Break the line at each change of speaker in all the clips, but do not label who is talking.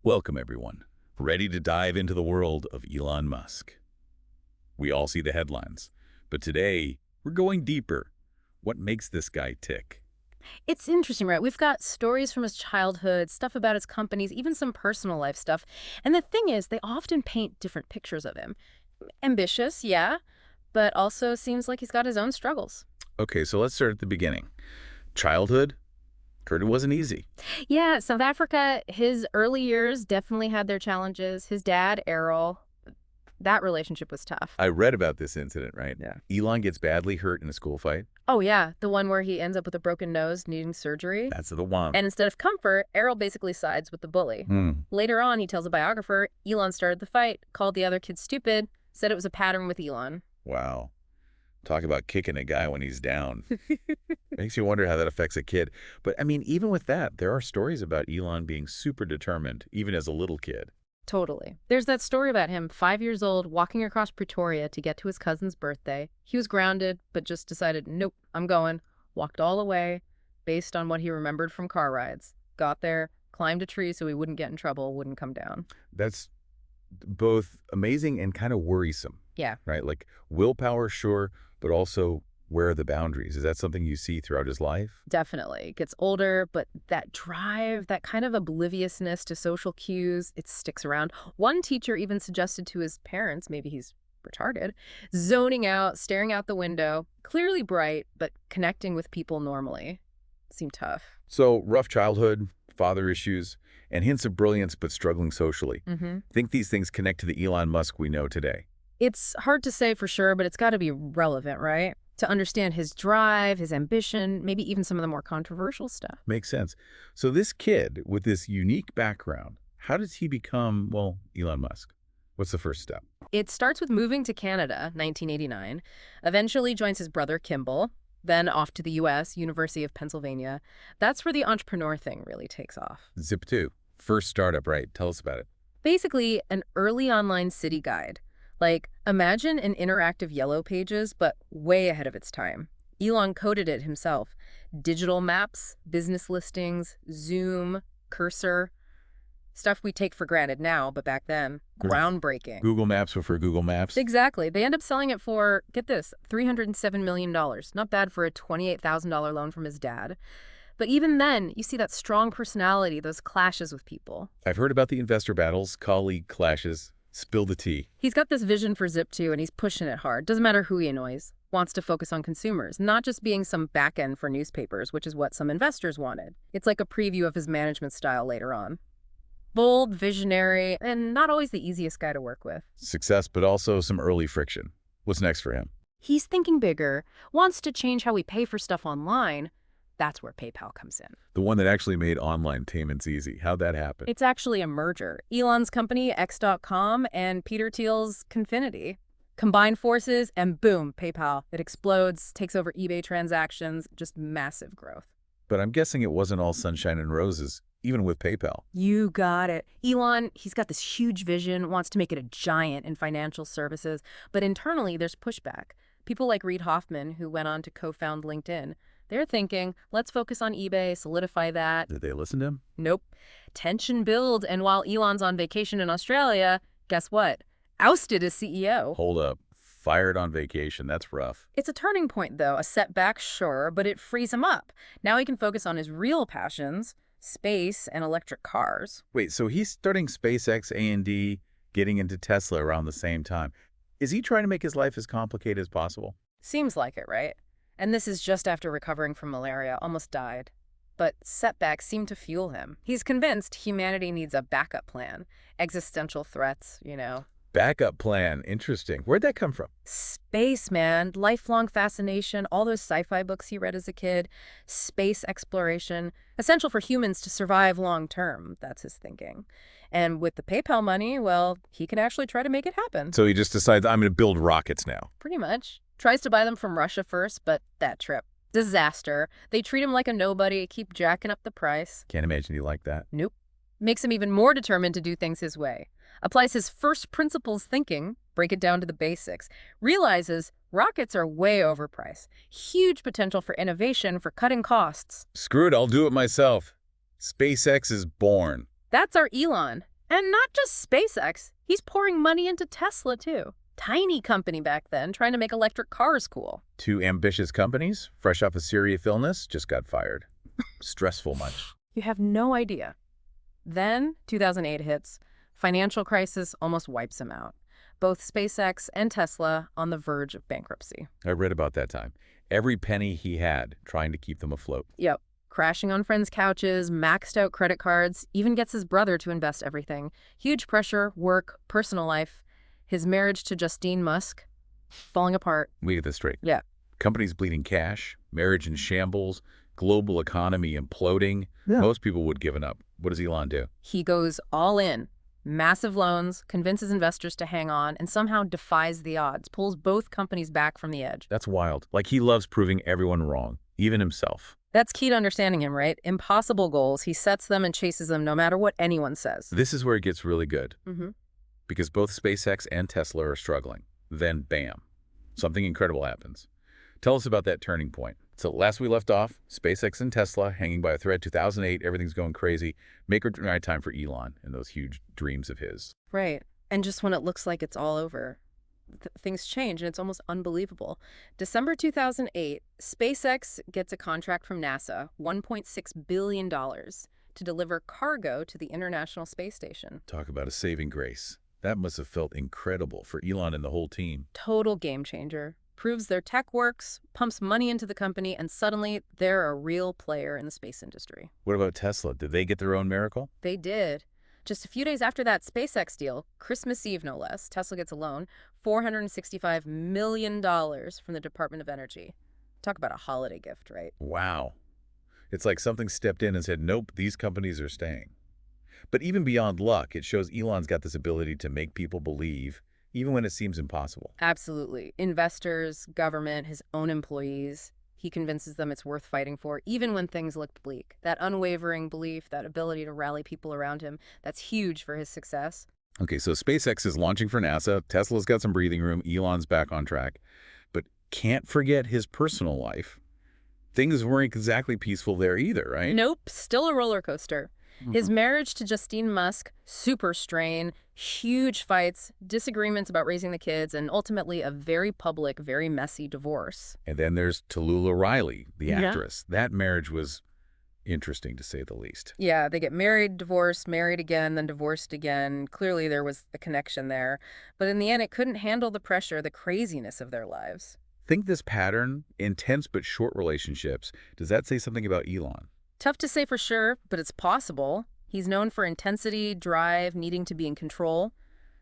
Welcome, everyone. Ready to dive into the world of Elon Musk. We all see the headlines, but today we're going deeper. What makes this guy tick?
It's interesting, right? We've got stories from his childhood, stuff about his companies, even some personal life stuff. And the thing is, they often paint different pictures of him. Ambitious, yeah, but also seems like he's got his own struggles.
Okay, so let's start at the beginning. Childhood? Heard it wasn't easy.
Yeah, South Africa, his early years definitely had their challenges. His dad, Errol, that relationship was tough.
I read about this incident, right?
Yeah.
Elon gets badly hurt in a school fight.
Oh, yeah, the one where he ends up with a broken nose, needing surgery.
That's the one.
And instead of comfort, Errol basically sides with the bully. Later on, he tells a biographer, Elon started the fight, called the other kids stupid, said it was a pattern with Elon.
Wow. Talk about kicking a guy when he's down. Makes you wonder how that affects a kid. But, I mean, even with that, there are stories about Elon being super determined, even as a little kid.
Totally. There's that story about him, 5 years old, walking across Pretoria to get to his cousin's birthday. He was grounded, but just decided, nope, I'm going. Walked all the way, based on what he remembered from car rides. Got there, climbed a tree so he wouldn't get in trouble, wouldn't come down.
That's both amazing and kind of worrisome,
Yeah.
right? Like willpower, sure, but also where are the boundaries? Is that something you see throughout his life?
Definitely. Gets older, but that drive, that kind of obliviousness to social cues, it sticks around. One teacher even suggested to his parents, maybe he's retarded, zoning out, staring out the window, clearly bright, but connecting with people normally. Seemed tough.
So rough childhood, father issues, and hints of brilliance but struggling socially. Think these things connect to the Elon Musk we know today.
It's hard to say for sure, but it's got to be relevant, right? To understand his drive, his ambition, maybe even some of the more controversial stuff.
Makes sense. So this kid with this unique background, how does he become, well, Elon Musk? What's the first step?
It starts with moving to Canada, 1989, eventually joins his brother Kimball, then off to the U.S., University of Pennsylvania. That's where the entrepreneur thing really takes off.
Zip2, first startup, right? Tell us about it.
Basically, an early online city guide. Like, imagine an interactive Yellow Pages, but way ahead of its time. Elon coded it himself. Digital maps, business listings, Zoom, cursor. Stuff we take for granted now, but back then, groundbreaking.
Google Maps before Google Maps.
Exactly. They end up selling it for, get this, $307 million. Not bad for a $28,000 loan from his dad. But even then, you see that strong personality, those clashes with people.
I've heard about the investor battles, colleague clashes. Spill the tea.
He's got this vision for Zip2 and he's pushing it hard. Doesn't matter who he annoys. Wants to focus on consumers, not just being some back end for newspapers, which is what some investors wanted. It's like a preview of his management style later on. Bold, visionary, and not always the easiest guy to work with.
Success, but also some early friction. What's next for him?
He's thinking bigger, wants to change how we pay for stuff online. That's where PayPal comes in.
The one that actually made online payments easy. How'd that happen?
It's actually a merger. Elon's company, X.com, and Peter Thiel's Confinity. Combine forces, and boom, PayPal. It explodes, takes over eBay transactions, just massive growth.
But I'm guessing it wasn't all sunshine and roses, even with PayPal.
You got it. Elon, he's got this huge vision, wants to make it a giant in financial services, but internally there's pushback. People like Reid Hoffman, who went on to co-found LinkedIn, they're thinking, let's focus on eBay, solidify that.
Did they listen to him?
Nope. Tension builds, and while Elon's on vacation in Australia, guess what? Ousted as CEO.
Hold up. Fired on vacation. That's rough.
It's a turning point, though. A setback, sure, but it frees him up. Now he can focus on his real passions, space and electric cars.
Wait, so he's starting SpaceX, A&D, getting into Tesla around the same time. Is he trying to make his life as complicated as possible?
Seems like it, right? And this is just after recovering from malaria, almost died. But setbacks seem to fuel him. He's convinced humanity needs a backup plan. Existential threats, you know.
Backup plan. Interesting. Where'd that come from?
Space, man. Lifelong fascination. All those sci-fi books he read as a kid. Space exploration. Essential for humans to survive long term. That's his thinking. And with the PayPal money, well, he can actually try to make it happen.
So he just decides, I'm going to build rockets now.
Pretty much. Tries to buy them from Russia first, but that trip. Disaster. They treat him like a nobody, keep jacking up the price.
Can't imagine he liked that.
Nope. Makes him even more determined to do things his way. Applies his first principles thinking, break it down to the basics. Realizes rockets are way overpriced. Huge potential for innovation, for cutting costs.
Screw it, I'll do it myself. SpaceX is born.
That's our Elon. And not just SpaceX. He's pouring money into Tesla, too. Tiny company back then, trying to make electric cars cool.
Two ambitious companies, fresh off a serious illness, just got fired. Stressful much.
You have no idea. Then, 2008 hits. Financial crisis almost wipes him out. Both SpaceX and Tesla on the verge of bankruptcy.
I read about that time. Every penny he had trying to keep them afloat.
Yep. Crashing on friends' couches, maxed out credit cards, even gets his brother to invest everything. Huge pressure, work, personal life. His marriage to Justine Musk, falling apart.
We get this straight.
Yeah.
Companies bleeding cash, marriage in shambles, global economy imploding.
Yeah.
Most people would have given up. What does Elon do?
He goes all in. Massive loans, convinces investors to hang on, and somehow defies the odds, pulls both companies back from the edge.
That's wild. Like he loves proving everyone wrong, even himself.
That's key to understanding him, right? Impossible goals. He sets them and chases them no matter what anyone says.
This is where it gets really good.
Mm-hmm.
Because both SpaceX and Tesla are struggling. Then, bam, something incredible happens. Tell us about that turning point. So last we left off, SpaceX and Tesla hanging by a thread, 2008, everything's going crazy. Make or deny time for Elon and those huge dreams of his.
Right. And just when it looks like it's all over, things change, and it's almost unbelievable. December 2008, SpaceX gets a contract from NASA, $1.6 billion, to deliver cargo to the International Space Station.
Talk about a saving grace. That must have felt incredible for Elon and the whole team.
Total game changer. Proves their tech works, pumps money into the company, and suddenly they're a real player in the space industry.
What about Tesla? Did they get their own miracle?
They did. Just a few days after that SpaceX deal, Christmas Eve no less, Tesla gets a loan, $465 million from the Department of Energy. Talk about a holiday gift, right?
Wow. It's like something stepped in and said, nope, these companies are staying. But even beyond luck, it shows Elon's got this ability to make people believe, even when it seems impossible.
Absolutely. Investors, government, his own employees. He convinces them it's worth fighting for, even when things looked bleak. That unwavering belief, that ability to rally people around him, that's huge for his success.
Okay, so SpaceX is launching for NASA. Tesla's got some breathing room. Elon's back on track. But can't forget his personal life. Things weren't exactly peaceful there either, right?
Nope, still a roller coaster. His marriage to Justine Musk, super strain, huge fights, disagreements about raising the kids, and ultimately a very public, very messy divorce.
And then there's Tallulah Riley, the actress. That marriage was interesting, to say the least.
Yeah, they get married, divorced, married again, then divorced again. Clearly there was a connection there. But in the end, it couldn't handle the pressure, the craziness of their lives.
Think this pattern, intense but short relationships, does that say something about Elon?
Tough to say for sure, but it's possible. He's known for intensity, drive, needing to be in control.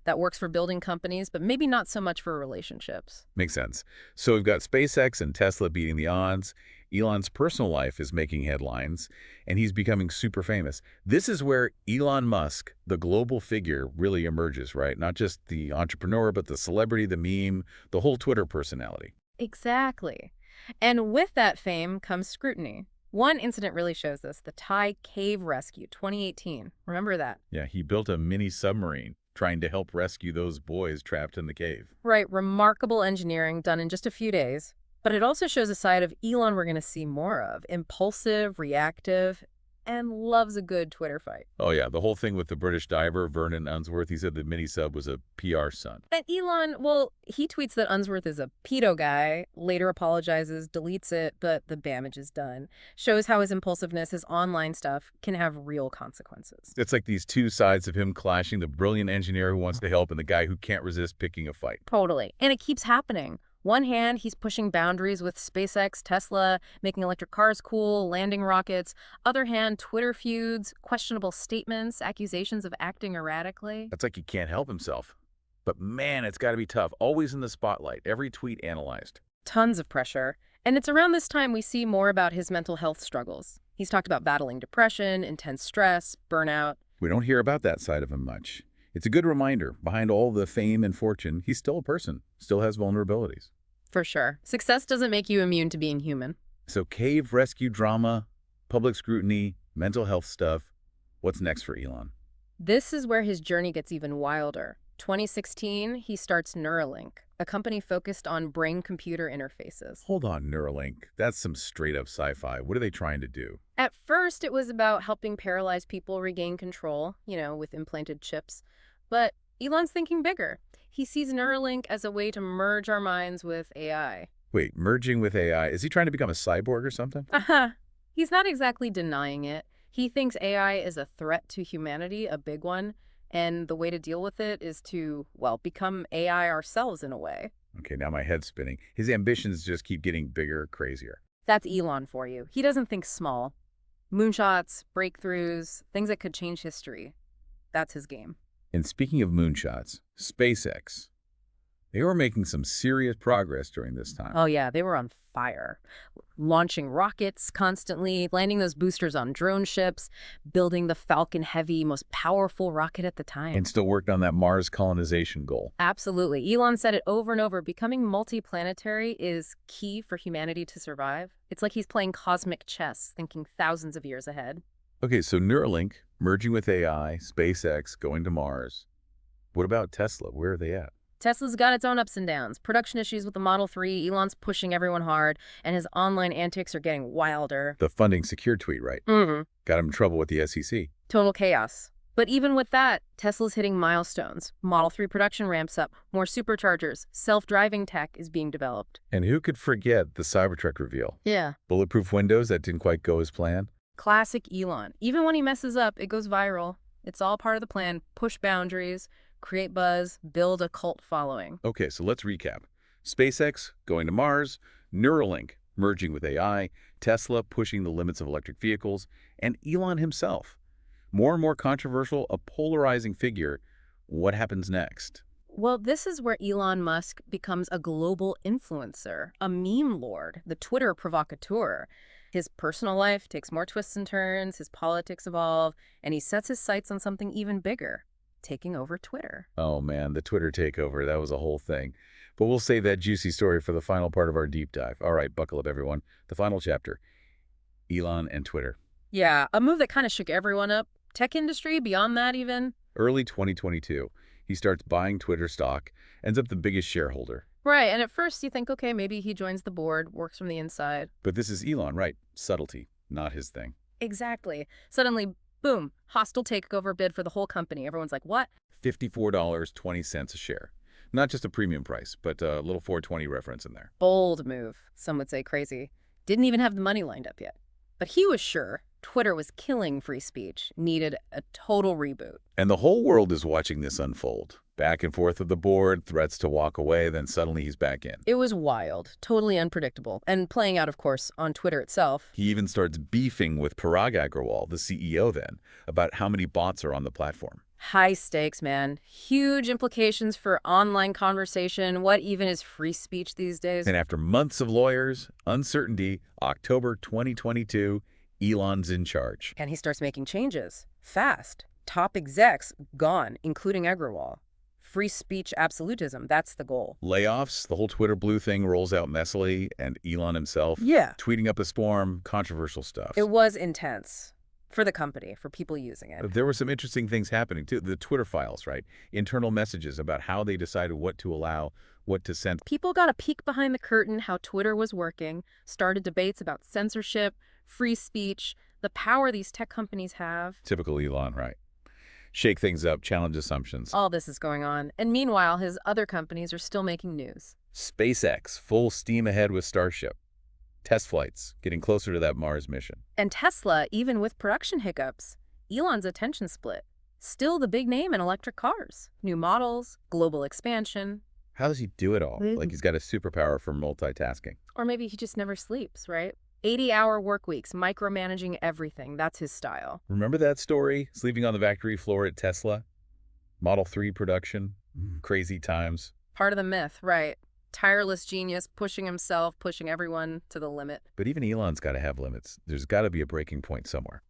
That works for building companies, but maybe not so much for relationships.
Makes sense. So we've got SpaceX and Tesla beating the odds. Elon's personal life is making headlines, and he's becoming super famous. This is where Elon Musk, the global figure, really emerges, right? Not just the entrepreneur, but the celebrity, the meme, the whole Twitter personality.
Exactly. And with that fame comes scrutiny. One incident really shows this, the Thai cave rescue, 2018. Remember that?
Yeah, he built a mini submarine trying to help rescue those boys trapped in the cave.
Right, remarkable engineering done in just a few days. But it also shows a side of Elon we're going to see more of. Impulsive, reactive, and loves a good Twitter fight.
Oh yeah, the whole thing with the British diver, Vernon Unsworth, he said the mini-sub was a PR stunt.
And Elon, well, he tweets that Unsworth is a pedo guy, later apologizes, deletes it, but the damage is done. Shows how his impulsiveness, his online stuff, can have real consequences.
It's like these two sides of him clashing, the brilliant engineer who wants to help and the guy who can't resist picking a fight.
Totally. And it keeps happening. One hand, he's pushing boundaries with SpaceX, Tesla, making electric cars cool, landing rockets. Other hand, Twitter feuds, questionable statements, accusations of acting erratically.
It's like he can't help himself. But man, it's got to be tough. Always in the spotlight. Every tweet analyzed.
Tons of pressure. And it's around this time we see more about his mental health struggles. He's talked about battling depression, intense stress, burnout.
We don't hear about that side of him much. It's a good reminder. Behind all the fame and fortune, he's still a person, still has vulnerabilities.
For sure. Success doesn't make you immune to being human.
So cave rescue drama, public scrutiny, mental health stuff. What's next for Elon?
This is where his journey gets even wilder. 2016, he starts Neuralink, a company focused on brain-computer interfaces.
Hold on, Neuralink. That's some straight-up sci-fi. What are they trying to do?
At first, it was about helping paralyzed people regain control, with implanted chips. But Elon's thinking bigger. He sees Neuralink as a way to merge our minds with AI.
Wait, merging with AI. Is he trying to become a cyborg or something?
He's not exactly denying it. He thinks AI is a threat to humanity, a big one, and the way to deal with it is to, well, become AI ourselves in a way.
Okay, now my head's spinning. His ambitions just keep getting bigger, crazier.
That's Elon for you. He doesn't think small. Moonshots, breakthroughs, things that could change history. That's his game.
And speaking of moonshots, SpaceX. They were making some serious progress during this time.
Oh, yeah, they were on fire. Launching rockets constantly, landing those boosters on drone ships, building the Falcon Heavy, most powerful rocket at the time.
And still worked on that Mars colonization goal.
Absolutely. Elon said it over and over. Becoming multi-planetary is key for humanity to survive. It's like he's playing cosmic chess, thinking thousands of years ahead.
Okay, so Neuralink, merging with AI, SpaceX, going to Mars. What about Tesla? Where are they at?
Tesla's got its own ups and downs. Production issues with the Model 3, Elon's pushing everyone hard, and his online antics are getting wilder.
The funding secure tweet, right? Got him in trouble with the SEC.
Total chaos. But even with that, Tesla's hitting milestones. Model 3 production ramps up, more superchargers, self-driving tech is being developed.
And who could forget the Cybertruck reveal?
Yeah.
Bulletproof windows that didn't quite go as planned?
Classic Elon. Even when he messes up, it goes viral. It's all part of the plan. Push boundaries, create buzz, build a cult following.
Okay, so let's recap. SpaceX going to Mars, Neuralink merging with AI, Tesla pushing the limits of electric vehicles, and Elon himself. More and more controversial, a polarizing figure. What happens next?
Well, this is where Elon Musk becomes a global influencer, a meme lord, the Twitter provocateur. His personal life takes more twists and turns, his politics evolve, and he sets his sights on something even bigger, taking over Twitter.
Oh man, the Twitter takeover, that was a whole thing. But we'll save that juicy story for the final part of our deep dive. All right, buckle up everyone. The final chapter, Elon and Twitter.
Yeah, a move that kind of shook everyone up. Tech industry, beyond that even.
Early 2022, he starts buying Twitter stock, ends up the biggest shareholder.
Right, and at first you think, okay, maybe he joins the board, works from the inside.
But this is Elon, right? Subtlety, not his thing.
Exactly. Suddenly, boom, hostile takeover bid for the whole company. Everyone's like, what?
$54.20 a share. Not just a premium price, but a little 420 reference in there.
Bold move. Some would say crazy. Didn't even have the money lined up yet. But he was sure Twitter was killing free speech, needed a total reboot.
And the whole world is watching this unfold. Back and forth of the board, threats to walk away, then suddenly he's back in.
It was wild, totally unpredictable, and playing out, of course, on Twitter itself.
He even starts beefing with Parag Agrawal, the CEO then, about how many bots are on the platform.
High stakes, man. Huge implications for online conversation. What even is free speech these days?
And after months of lawyers, uncertainty, October 2022, Elon's in charge.
And he starts making changes. Fast. Top execs gone, including Agrawal. Free speech absolutism, that's the goal.
Layoffs, the whole Twitter blue thing rolls out messily, and Elon himself tweeting up a storm, controversial stuff.
It was intense. For the company, for people using it.
There were some interesting things happening, too. The Twitter files, right? Internal messages about how they decided what to allow, what to censor.
People got a peek behind the curtain how Twitter was working, started debates about censorship, free speech, the power these tech companies have.
Typical Elon, right? Shake things up, challenge assumptions.
All this is going on. And meanwhile, his other companies are still making news.
SpaceX, full steam ahead with Starship. Test flights, getting closer to that Mars mission.
And Tesla, even with production hiccups, Elon's attention split. Still the big name in electric cars. New models, global expansion.
How does he do it all? Like he's got a superpower for multitasking.
Or maybe he just never sleeps, right? 80-hour work weeks, micromanaging everything. That's his style.
Remember that story? Sleeping on the factory floor at Tesla? Model 3 production? Crazy times.
Part of the myth, right. Tireless genius, pushing himself, pushing everyone to the limit.
But even Elon's got to have limits. There's got to be a breaking point somewhere.